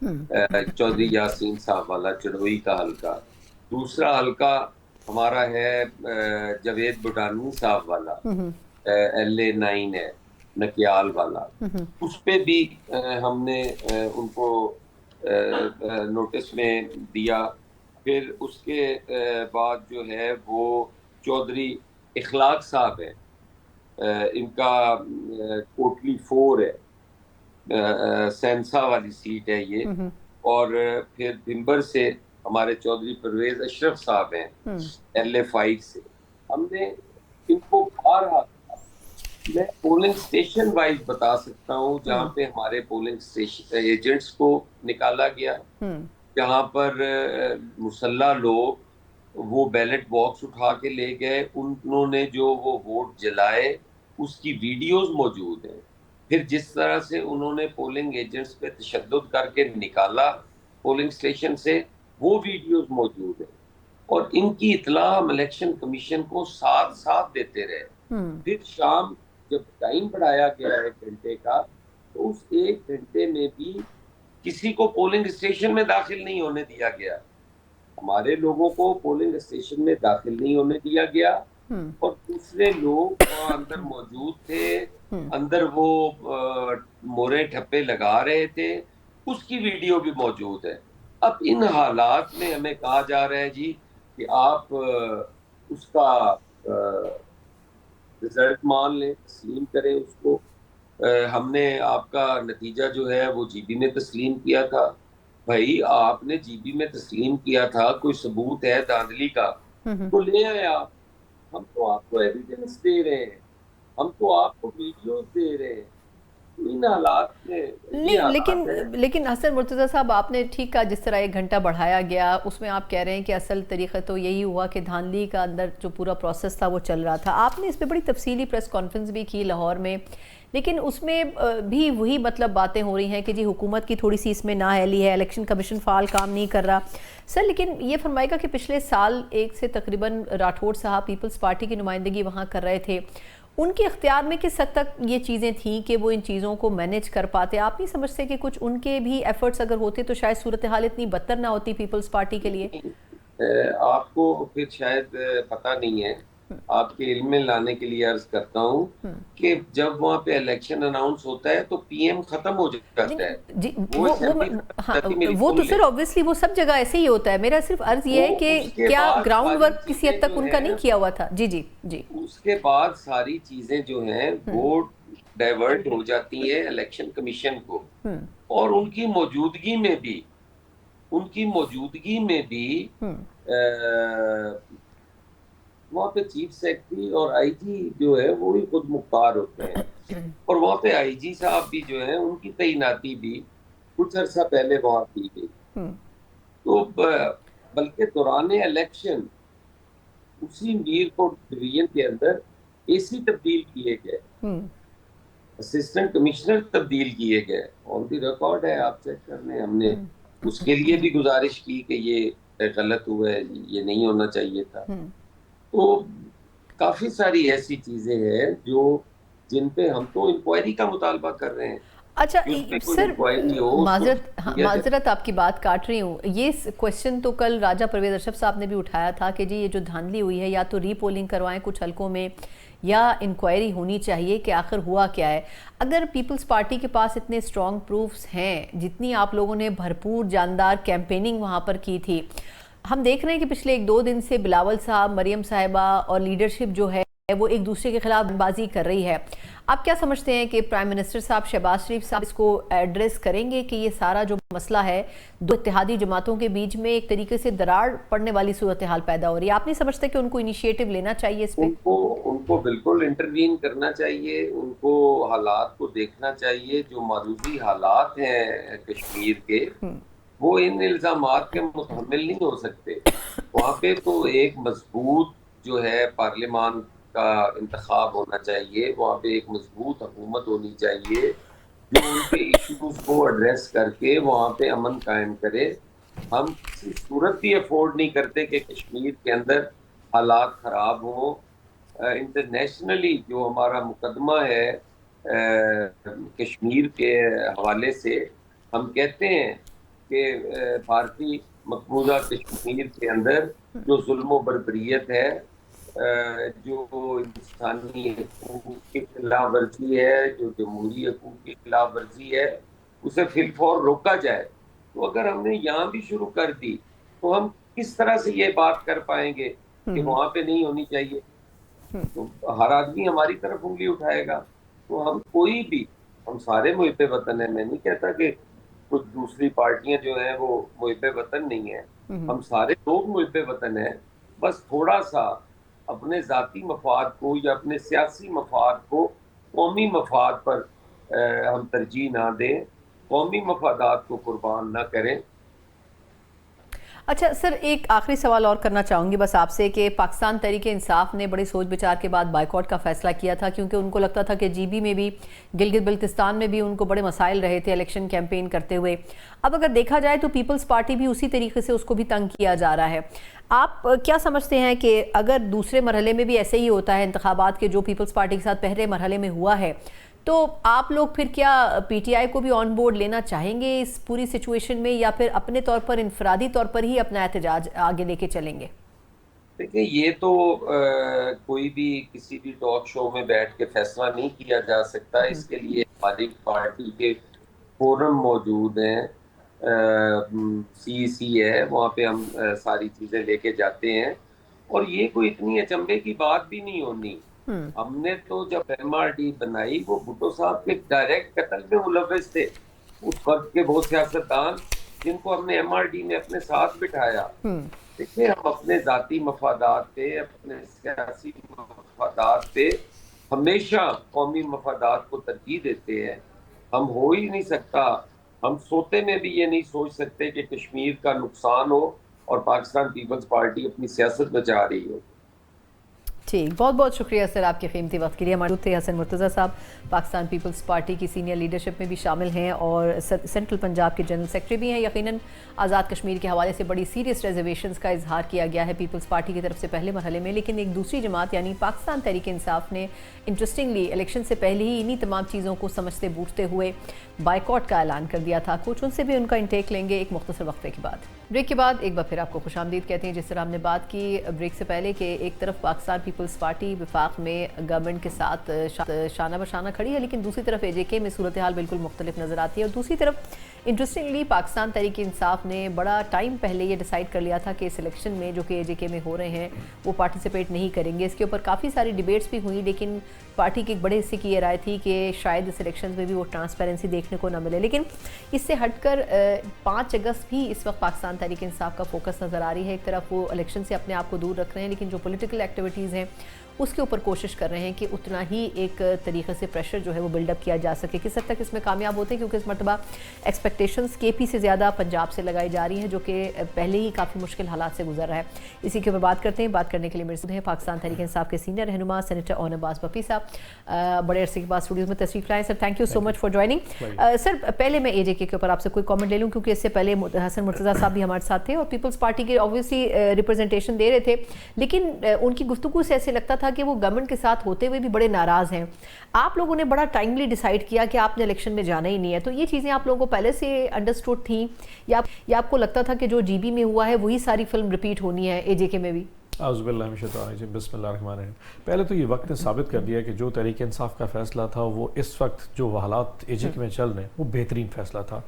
چودھری یاسین صاحب والا چڑوئی کا حلقہ. دوسرا حلقہ ہمارا ہے جاوید بڈانی صاحب والا LA9 ہے نکیال والا. اس پہ بھی ہم نے ان کو نوٹس میں دیا. پھر اس کے بعد جو ہے وہ چودھری اخلاق صاحب ہیں, ان کا کوٹلی 4 ہے, سینسا والی سیٹ ہے یہ. اور پھر بھمبر سے ہمارے چودھری پرویز اشرف صاحب ہیں LA5 سے. ہم نے ان کو بارہا, میں پولنگ اسٹیشن وائز بتا سکتا ہوں جہاں پہ ہمارے پولنگ اسٹیشن ایجنٹس کو نکالا گیا, جہاں پر مسلح لوگ وہ بیلٹ باکس اٹھا کے لے گئے, انہوں نے جو وہ ووٹ جلائے اس کی ویڈیوز موجود ہیں. پھر جس طرح سے انہوں نے پولنگ ایجنٹس پہ تشدد کر کے نکالا پولنگ اسٹیشن سے, وہ ویڈیوز موجود ہیں. اور ان کی اطلاع ہم الیکشن کمیشن کو ساتھ ساتھ دیتے رہے. پھر شام جب ٹائم بڑھایا گیا 1 گھنٹے کا, تو اس 1 گھنٹے میں بھی کسی کو پولنگ اسٹیشن میں داخل نہیں ہونے دیا گیا. ہمارے لوگوں کو پولنگ اسٹیشن میں داخل نہیں ہونے دیا گیا, اور دوسرے لوگ وہاں اندر موجود تھے, اندر وہ مورے ٹھپے لگا رہے تھے, اس کی ویڈیو بھی موجود ہے. اب ان حالات میں ہمیں کہا جا رہا ہے جی کہ آپ اس کا رزلٹ مان لیں, تسلیم کریں اس کو. ہم نے آپ کا نتیجہ جو ہے وہ جی بی میں تسلیم کیا تھا. بھائی آپ نے جی بی میں تسلیم کیا تھا, کوئی ثبوت ہے دھاندلی کا تو لے آئے آپ. ہم تو آپ کو ایویڈنس دے رہے ہیں, ہم تو آپ کو ویڈیوز دے رہے ہیں. ان حالات میں یہ نہیں حالات ہے. لیکن حسن مرتضیٰ صاحب, آپ نے ٹھیک کہا جس طرح 1 گھنٹہ بڑھایا گیا, اس میں آپ کہہ رہے ہیں کہ اصل طریقہ تو یہی ہوا کہ دھاندلی کا اندر جو پورا پروسیس تھا وہ چل رہا تھا. آپ نے اس پہ بڑی تفصیلی پریس کانفرنس بھی کی لاہور میں, لیکن اس میں بھی وہی مطلب باتیں ہو رہی ہیں کہ جی حکومت کی تھوڑی سی اس میں نااہلی ہے, الیکشن کمیشن فعال کام نہیں کر رہا. سر لیکن یہ فرمائے گا کہ پچھلے سال 1 سے تقریباً راٹھوڑ صاحب پیپلز پارٹی کی نمائندگی وہاں کر رہے تھے, ان کے اختیار میں کس حد تک یہ چیزیں تھیں کہ وہ ان چیزوں کو مینیج کر پاتے؟ آپ نہیں سمجھتے کہ کچھ ان کے بھی ایفرٹس اگر ہوتے تو شاید صورتحال اتنی بدتر نہ ہوتی پیپلز پارٹی کے لیے؟ آپ کو پھر شاید پتہ نہیں ہے, آپ کے علم میں لانے کے لیے عرض کرتا ہوں کہ جب وہاں پہ الیکشن اناؤنس ہوتا ہے تو PM ختم ہو جاتا ہے, جی وہ اسمبلی ختم ہو جاتی. میری وہ تو سن سر لیں. آبویسلی وہ سب جگہ ایسے ہی ہوتا ہے. میرا صرف عرض یہ ہے کہ اس کے کیا بعد گراؤنڈ ساری ورک کسی حد چیزیں تک جو ان کا ہیں, نہیں کیا ہوا تھا؟ جی جی جی. اس کے بعد ساری چیزیں جو ہیں وہ ڈائیورٹ ہو جاتی ہیں الیکشن کمیشن کو, اور ان کی موجودگی میں بھی وہاں پہ چیف سیکرٹری اور IG جو ہے وہ بھی خود مختار ہوتے ہیں, اور وہاں پہ IG صاحب بھی جو ہیں ان کی تعیناتی بھی کچھ عرصہ پہلے وہاں کی گئی. تو بلکہ دوران الیکشن اسی میر کوٹ ڈویژن کے اندر AC تبدیل کیے گئے, اسسٹنٹ کمشنر تبدیل کیے گئے. آن دی ریکارڈ ہے, آپ چیک کر لیں. ہم نے اس کے لیے بھی گزارش کی کہ یہ غلط ہوا ہے, یہ نہیں ہونا چاہیے تھا. تو کافی ساری ایسی چیزیں ہیں جو جن پہ ہم تو انکوائری کا مطالبہ کر رہے ہیں. اچھا اس پہ کوئی سر, انکوائری ہو, اس کو معذرت آپ کی بات کاٹ رہی ہوں. یہ کوشچن تو کل راجہ پرویز اشرف صاحب نے بھی اٹھایا تھا کہ جی یہ جو دھاندلی ہوئی ہے یا تو ری پولنگ کروائیں کچھ حلقوں میں, یا انکوائری ہونی چاہیے کہ آخر ہوا کیا ہے. اگر پیپلز پارٹی کے پاس اتنے اسٹرانگ پروفز ہیں, جتنی آپ لوگوں نے بھرپور جاندار کیمپیننگ وہاں پر کی تھی, ہم دیکھ رہے ہیں کہ پچھلے 1-2 دن سے بلاول صاحب, مریم صاحبہ اور لیڈرشپ جو ہے وہ ایک دوسرے کے خلاف بازی کر رہی ہے. آپ کیا سمجھتے ہیں کہ پرائم منسٹر صاحب شہباز شریف صاحب اس کو ایڈریس کریں گے کہ یہ سارا جو مسئلہ ہے دو اتحادی جماعتوں کے بیچ میں ایک طریقے سے دراڑ پڑنے والی صورتحال پیدا ہو رہی ہے؟ آپ نہیں سمجھتے کہ ان کو انیشیٹو لینا چاہیے اس پہ؟ ان کو بالکل انٹروین کرنا چاہیے, ان کو حالات کو دیکھنا چاہیے. جو معروضی حالات ہیں کشمیر کے, وہ ان الزامات کے متحمل نہیں ہو سکتے. وہاں پہ تو ایک مضبوط جو ہے پارلیمان کا انتخاب ہونا چاہیے, وہاں پہ ایک مضبوط حکومت ہونی چاہیے جو ان کے ایشوز کو ایڈریس کر کے وہاں پہ امن قائم کرے. ہم کسی صورت بھی افورڈ نہیں کرتے کہ کشمیر کے اندر حالات خراب ہوں. انٹرنیشنلی جو ہمارا مقدمہ ہے کشمیر کے حوالے سے, ہم کہتے ہیں کہ بھارتی مقبوضہ کشمیر کے اندر جو ظلم و بربریت ہے، جو انسانی حقوق کی خلاف ورزی ہے، جو جمہوری حقوق کی خلاف ورزی ہے، اسے فی الفور روکا جائے. تو اگر ہم نے یہاں بھی شروع کر دی تو ہم کس طرح سے یہ بات کر پائیں گے کہ وہاں پہ نہیں ہونی چاہیے؟ تو ہر آدمی ہماری طرف انگلی اٹھائے گا. تو ہم کوئی بھی، ہم سارے محب وطن ہیں. میں نہیں کہتا کہ کچھ دوسری پارٹیاں جو ہیں وہ محب وطن نہیں ہیں، ہم سارے لوگ محب وطن ہیں. بس تھوڑا سا اپنے ذاتی مفاد کو یا اپنے سیاسی مفاد کو قومی مفاد پر ہم ترجیح نہ دیں، قومی مفادات کو قربان نہ کریں. اچھا سر، ایک آخری سوال اور کرنا چاہوں گی بس آپ سے کہ پاکستان تحریک انصاف نے بڑی سوچ بچار کے بعد بائیکاٹ کا فیصلہ کیا تھا، کیونکہ ان کو لگتا تھا کہ جی بی میں بھی، گلگت بلتستان میں بھی ان کو بڑے مسائل رہے تھے الیکشن کیمپین کرتے ہوئے. اب اگر دیکھا جائے تو پیپلز پارٹی بھی اسی طریقے سے اس کو بھی تنگ کیا جا رہا ہے. آپ کیا سمجھتے ہیں کہ اگر دوسرے مرحلے میں بھی ایسے ہی ہوتا ہے انتخابات کے جو پیپلز پارٹی کے ساتھ پہلے مرحلے میں ہوا ہے، تو آپ لوگ پھر کیا پی ٹی آئی کو بھی آن بورڈ لینا چاہیں گے اس پوری سچویشن میں، یا پھر اپنے طور پر انفرادی طور پر ہی اپنا احتجاج آگے لے کے چلیں گے؟ دیکھیں، یہ تو کوئی بھی کسی بھی ٹاک شو میں بیٹھ کے فیصلہ نہیں کیا جا سکتا. اس کے لیے ہماری پارٹی کے فورم موجود ہیں، سی ہے، وہاں پہ ہم ساری چیزیں لے کے جاتے ہیں. اور یہ کوئی اتنی اچنبے کی بات بھی نہیں ہونی. ہم نے تو جب ایم آر ڈی بنائی، وہ بھٹو صاحب کے ڈائریکٹ قتل میں ملوث تھے اس وقت کے بہت سیاستدان، جن کو ہم نے ایم آر ڈی میں اپنے ساتھ بٹھایا. دیکھیں، ہم اپنے ذاتی مفادات پہ، اپنے سیاسی مفادات پہ ہمیشہ قومی مفادات کو ترجیح دیتے ہیں. ہم ہو ہی نہیں سکتا، ہم سوتے میں بھی یہ نہیں سوچ سکتے کہ کشمیر کا نقصان ہو اور پاکستان پیپلز پارٹی اپنی سیاست بچا رہی ہو. ٹھیک، بہت بہت شکریہ سر آپ کے قیمتی وقت کے لیے. ہمارے تھے حسن مرتضیٰ صاحب، پاکستان پیپلز پارٹی کی سینئر لیڈرشپ میں بھی شامل ہیں اور سینٹرل پنجاب کے جنرل سیکرٹری بھی ہیں. یقیناً آزاد کشمیر کے حوالے سے بڑی سیریس ریزرویشنز کا اظہار کیا گیا ہے پیپلز پارٹی کی طرف سے پہلے مرحلے میں، لیکن ایک دوسری جماعت یعنی پاکستان تحریک انصاف نے انٹرسٹنگلی الیکشن سے پہلے ہی انہی تمام چیزوں کو سمجھتے بوجھتے ہوئے بائیکاٹ کا اعلان کر دیا تھا. کچھ ان سے بھی ان کا انٹیک لیں گے ایک مختصر وقفے کے بعد. بریک کے بعد ایک بار پھر آپ کو خوش آمدید کہتے ہیں. جس طرح ہم نے بات کی بریک سے پہلے کہ ایک طرف پاکستان پیپلز پارٹی وفاق میں گورنمنٹ کے ساتھ شانہ بشانہ کھڑی ہے، لیکن دوسری طرف اے جے کے میں صورتحال بالکل مختلف نظر آتی ہے. اور دوسری طرف انٹرسٹنگلی پاکستان تحریک انصاف نے بڑا ٹائم پہلے یہ ڈیسائیڈ کر لیا تھا کہ اس الیکشن میں جو کہ اے جے کے میں ہو رہے ہیں وہ پارٹیسپیٹ نہیں کریں گے. اس کے اوپر کافی ساری ڈیبیٹس بھی ہوئی، لیکن پارٹی کے ایک بڑے حصے کی یہ رائے تھی کہ شاید اس الیکشنز میں بھی وہ ٹرانسپیرنسی دیکھنے کو نہ ملے. لیکن اس سے ہٹ کر 5 اگست بھی اس وقت پاکستان تحریک انصاف کا فوکس نظر آ رہی ہے. ایک طرف وہ الیکشن سے اپنے آپ کو دور رکھ رہے ہیں، لیکن جو پولیٹیکل ایکٹیویٹیز ہیں اس کے اوپر کوشش کر رہے ہیں کہ اتنا ہی ایک طریقے سے پریشر جو ہے وہ بلڈ اپ کیا جا سکے. کس حد تک اس میں کامیاب ہوتے ہیں، کیونکہ اس مرتبہ ایکسپیکٹیشنز کے پی سے زیادہ پنجاب سے لگائی جا رہی ہیں، جو کہ پہلے ہی کافی مشکل حالات سے گزر رہا ہے. اسی کے اوپر بات کرتے ہیں. بات کرنے کے لیے میرے ساتھ ہیں پاکستان تحریک انصاف کے سینئر رہنما سینیٹر اون عباس بپی صاحب. بڑے عرصے کے بعد اسٹوڈیوز میں تشریف لائیں. Sir thank you so much for joining. Sir پہلے میں اے جے کے اوپر آپ سے کوئی کامنٹ لے لوں، کیونکہ اس سے پہلے حسن مرتضیٰ صاحب بھی ہمارے ساتھ تھے اور پیپلز پارٹی کے آبویسلی ریپرزنٹیشن دے رہے تھے، لیکن ان کی گفتگو سے ایسے لگتا تھا کہ وہ گورنمنٹ کے ساتھ ہوتے ہوئے بھی بڑے ناراض ہیں. آپ لوگوں نے بڑا ٹائملی ڈیسائیڈ کیا کہ آپ نے الیکشن میں جانا ہی نہیں ہے، تو یہ چیزیں آپ لوگوں کو پہلے سے انڈرسٹوڈ تھیں یا آپ کو لگتا تھا کہ جو جی بی میں ہوا ہے وہی ساری فلم ریپیٹ ہونی ہے اے جے کے میں بھی؟ اعوذ باللہ من الشیطان الرجیم، بسم اللہ الرحمن الرحیم. پہلے تو یہ وقت نے ثابت کر دیا کہ جو تحریک انصاف کا فیصلہ تھا وہ اس وقت جو حالات اے جے کے میں چل رہے ہیں وہ بہترین فیصلہ تھا.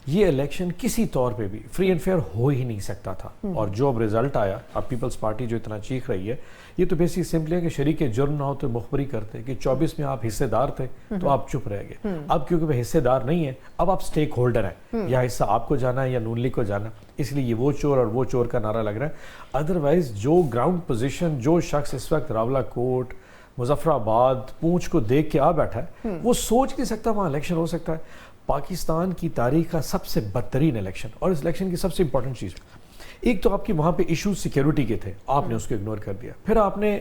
یہ الیکشن کسی طور پہ بھی فری اینڈ فیئر ہو ہی نہیں سکتا تھا، اور جو اب رزلٹ آیا، اب پیپلز پارٹی جو اتنا چیخ رہی ہے، یہ تو بیسک سمپلی ہے کہ شریک جرم نہ ہو تو مخبری کرتے کہ 24 میں آپ حصے دار تھے تو آپ چپ رہ گئے. اب کیونکہ وہ حصے دار نہیں ہیں، اب آپ سٹیک ہولڈر ہیں، یا حصہ آپ کو جانا ہے یا نون لیگ کو جانا ہے. اس لیے یہ وہ چور اور وہ چور کا نعرہ لگ رہا ہے. ادروائز جو گراؤنڈ پوزیشن جو شخص اس وقت راولہ کوٹ، مظفر آباد، پونچھ کو دیکھ کے آ بیٹھا ہے، وہ سوچ نہیں سکتا وہاں الیکشن ہو سکتا ہے. پاکستان کی تاریخ کا سب سے بدترین الیکشن، اور اس الیکشن کی سب سے امپورٹنٹ چیز، ایک تو آپ کی وہاں پہ ایشو سیکیورٹی کے تھے، آپ نے اس کو اگنور کر دیا. پھر آپ نے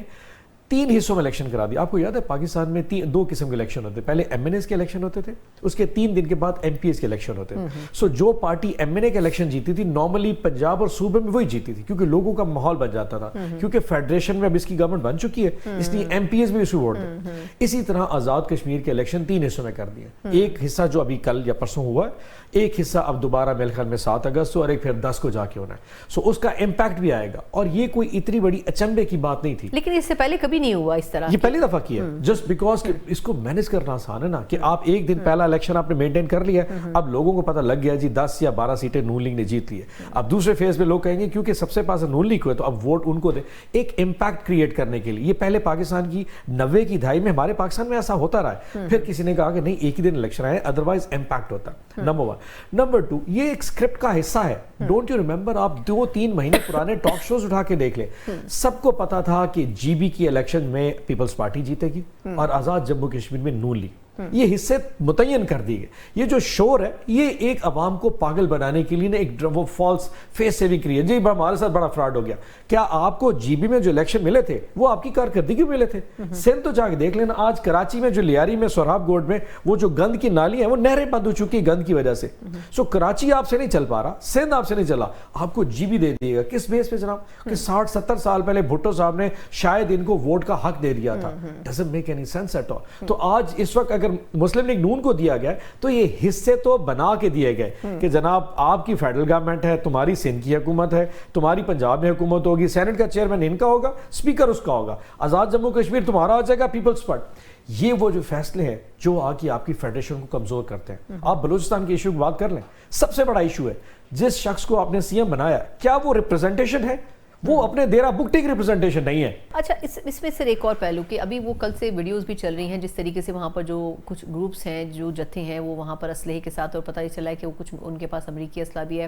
3 حصوں میں الیکشن کرا دیا. آپ کو یاد ہے پاکستان میں 2 قسم کے الیکشن ہوتے, پہلے ایم این ایز کے الیکشن ہوتے تھے, اس کے 3 دن کے بعد ایم پی ایز کے الیکشن ہوتے تھے. سو جو پارٹی ایم این اے کے الیکشن جیتی تھی نارملی پنجاب اور صوبے میں وہی جیتی تھی, کیونکہ لوگوں کا ماحول بن جاتا تھا, کیونکہ فیڈریشن میں اب اس کی گورنمنٹ بن چکی ہے, اس لیے ایم پی ایز بھی اس کو ووٹ دیں. اسی طرح آزاد کشمیر کے الیکشن 3 حصوں میں کر دیے. ایک حصہ جو ابھی کل یا پرسوں ہوا ہے, ایک حصہ اب دوبارہ میرے خیال میں 7 اگست اور ایک پھر 10 کو جا کے ہونا ہے. سو اس کا امپیکٹ بھی آئے گا, اور یہ کوئی اتنی بڑی اچنبے کی بات نہیں تھی. لیکن اس سے پہلے کبھی نہیں ہوا اس طرح, یہ پہلی دفعہ کیا ہے, جسٹ بیکاز کہ اس کو مینج کرنا آسان ہے نا, کہ آپ ایک دن پہلا الیکشن آپ نے مینٹین کر لیا, اب لوگوں کو پتہ لگ گیا جی 10 یا 12 سیٹیں نون لیگ نے جیت لی ہے. اب دوسرے فیز میں لوگ کہیں گے کیونکہ سب سے پاس نون لیگ ہوئے تو اب ووٹ ان کو دیں, ایک امپیکٹ کریٹ کرنے کے لیے. یہ پہلے پاکستان کی 90 کی دہائی میں ہمارے پاکستان میں ایسا ہوتا رہا ہے. پھر کسی نے کہا کہ نہیں ایک ہی دن الیکشن آئے, ادروائز امپیکٹ ہوتا. نمبر 1. نمبر 2, یہ ایک اسکرپٹ کا حصہ ہے. ڈونٹ یو ریمبر, آپ 2-3 مہینے پرانے ٹاک شوز اٹھا کے دیکھ لیں, سب کو پتا تھا کہ جی بی کی الیکشن میں پیپلز پارٹی جیتے گی اور آزاد جموں کشمیر میں نون لیگ. یہ حصے متعین کر دیے گئے. یہ جو شور ہے یہ ایک عوام کو پاگل بنانے کے لیے ایک وہ فالس فیس سیونگ کری ہے, جی ہمارے ساتھ بڑا فراڈ ہو گیا. کیا آپ کو جی بی میں جو الیکشن ملے تھے وہ آپ کی کارکردگی ملے تھے؟ سندھ تو جا کے دیکھ لینا, آج کراچی میں جو لیاری میں سوراب گوڈ میں وہ جو گند کی نالی ہیں وہ نہریں بند ہو چکی گند کی وجہ سے. سو کراچی آپ سے نہیں چل پا رہا, سندھ آپ سے نہیں چلا, آپ کو جی بی دے دیے گا. کس بیس پہ جناب, کہ 60-70 سال پہلے بھٹو صاحب نے شاید ان کو ووٹ کا حق دے دیا تھا. Doesn't make any sense at all. تو آج اس وقت اگر مسلم لیگ نون کو دیا گیا تو یہ حصے تو بنا کے دیے گئے کہ جناب آپ کی فیڈرل گورنمنٹ ہے, تمہاری سندھ کی حکومت ہے, تمہاری پنجاب میں حکومت ہوگی, سینٹ کا چیئرمین ان کا ہوگا, اسپیکر اس کا ہوگا, آزاد جموں کشمیر تمہارا ہو جائے گا, پیپلز پارٹی. یہ وہ جو فیصلے ہیں جو آگے آپ کی فیڈریشن کو کمزور کرتے ہیں. آپ بلوچستان کے ایشو کی بات کر لیں, سب سے بڑا ایشو ہے جس شخص کو آپ نے سی ایم بنایا, کیا وہ ریپرزنٹیشن ہے؟ وہ اپنے دیرہ بکٹی کی ریپرزنٹیشن نہیں ہے. اچھا, اس میں سے ایک اور پہلو کہ ابھی وہ کل سے ویڈیوز بھی چل رہی ہیں جس طریقے سے وہاں پر جو کچھ گروپس ہیں, جو جتھے ہیں وہ وہاں پر اسلحے کے ساتھ, اور پتہ ہی چلا ہے کہ وہ کچھ ان کے پاس امریکی اسلحہ بھی ہے.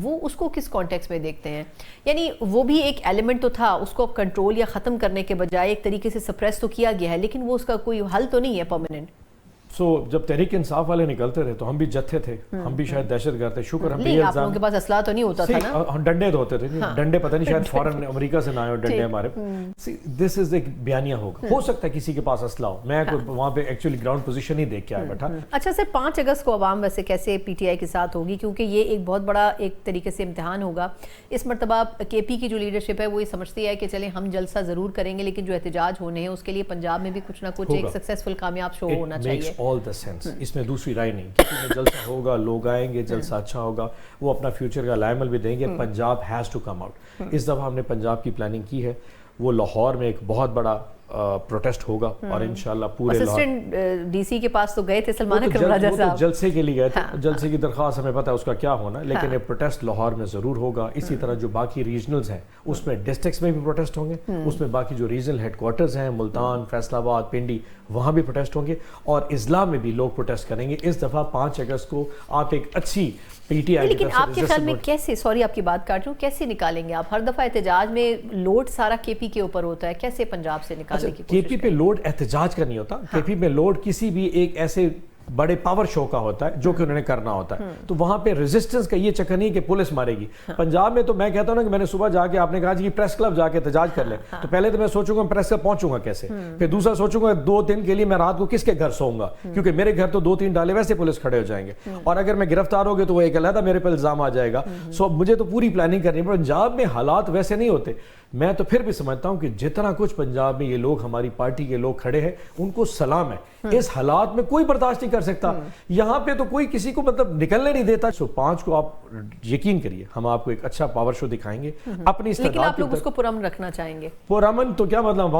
وہ اس کو کس کانٹیکس میں دیکھتے ہیں؟ یعنی وہ بھی ایک ایلیمنٹ تو تھا, اس کو کنٹرول یا ختم کرنے کے بجائے ایک طریقے سے سپریس تو کیا گیا ہے, لیکن وہ اس کا کوئی حل تو نہیں ہے پرماننٹ. سو جب تحریک انصاف والے نکلتے تھے تو ہم بھی جتھے تھے, ہم بھی شاید دہشت گرد تھے. شکر ہم بھی آپ لوگوں کے پاس اسلحہ تو نہیں ہوتا تھا نا, ڈنڈے تو ہوتے تھے, ڈنڈے پتہ نہیں شاید فورن امریکہ سے نہ آئے ہو ڈنڈے ہمارے. دس از ایک بیانیہ ہوگا, ہو سکتا ہے کسی کے پاس اسلحہ ہو, میں وہاں پہ ایکچولی گراؤنڈ پوزیشن ہی دیکھ کے آیا بیٹھا. اچھا سر, 5 اگست کو عوام ویسے کیسے پی ٹی آئی کے ساتھ ہوگی, کیونکہ یہ ایک بہت بڑا ایک طریقے سے امتحان ہوگا. اس مرتبہ کے پی کی جو لیڈرشپ ہے وہ یہ سمجھتی ہے کہ چلیں ہم جلسہ ضرور کریں گے, لیکن جو احتجاج ہونے ہیں اس کے لیے پنجاب میں بھی کچھ نہ کچھ ایک سکسیسفل کامیاب شو ہونا چاہیے. اس میں دوسری رائے نہیں, کسی میں جلسہ ہوگا, لوگ آئیں گے, جلسہ اچھا ہوگا, وہ اپنا فیوچر کا لائمل بھی دیں گے. Punjab has to come out. اس دفعہ ہم نے پنجاب کی پلاننگ کی ہے, وہ لاہور میں ایک بہت بڑا پروٹیسٹ ہوگا, اور انشاءاللہ پورے اسسٹنٹ ڈی سی کے پاس تو گئے تھے سلمان اکرم راجہ صاحب, جلسے کے لیے گئے تھے. جلسے کی درخواست ہمیں پتہ ہے اس کا کیا ہونا, لیکن یہ پروٹیسٹ لاہور میں ضرور ہوگا. اسی طرح جو باقی ریجنلز ہیں اس میں ڈسٹرکٹس میں بھی پروٹیسٹ ہوں گے, اس میں باقی جو ریجنل ہیڈ کوارٹرز ہیں ملتان, فیصل آباد, پنڈی, وہاں بھی پروٹیسٹ ہوں گے, اور اضلاع میں بھی لوگ پروٹیسٹ کریں گے. اس دفعہ 5 اگست کو آپ ایک اچھی پی ٹی آئی, لیکن آپ کے خیال میں کیسے, سوری آپ کی بات کاٹ رہا ہوں, کیسے نکالیں گے آپ؟ ہر دفعہ احتجاج میں لوڈ سارا کے پی کے اوپر ہوتا ہے, کیسے پنجاب سے نکالنے کی کوشش؟ کے پی پہ لوڈ احتجاج کا نہیں ہوتا, کے پی پہ لوڈ کسی بھی ایک ایسے بڑے پاور شو کا ہوتا ہے جو کہ انہوں نے کرنا ہوتا ہے. تو وہاں پہ ریزسٹنس کا یہ چکر نہیں کہ پولیس مارے گی. پنجاب میں تو میں کہتا ہوں نا کہ میں نے صبح جا کے, آپ نے کہا جی پریس کلب جا کے احتجاج کر لیں, تو پہلے تو میں سوچوں گا پریس کلب پہنچوں گا کیسے, پھر دوسرا سوچوں گا 2 دن کے لیے میں رات کو کس کے گھر سوؤں گا, کیونکہ میرے گھر تو 2-3 ڈالے ویسے پولیس کھڑے ہو جائیں گے, اور اگر میں گرفتار ہو گیا تو وہ ایک علیحدہ میرے پہ الزام آ جائے گا. سو مجھے تو پوری پلاننگ کرنی ہے. پنجاب میں حالات ویسے نہیں ہوتے. میں تو پھر بھی سمجھتا ہوں کہ جتنا کچھ پنجاب میں یہ لوگ, ہماری پارٹی کے لوگ کھڑے ہیں, ان کو سلام ہے. اس حالات میں کوئی برداشت نہیں کر سکتا. یہاں پہ تو کوئی کسی کو مطلب نکلنے نہیں دیتا. سو 5 کو آپ یقین کریے ہم آپ کو ایک اچھا پاور شو دکھائیں گے اپنی استعداد. لیکن آپ لوگ اس کو پرامن رکھنا چاہیں گے. پرامن تو کیا مطلب,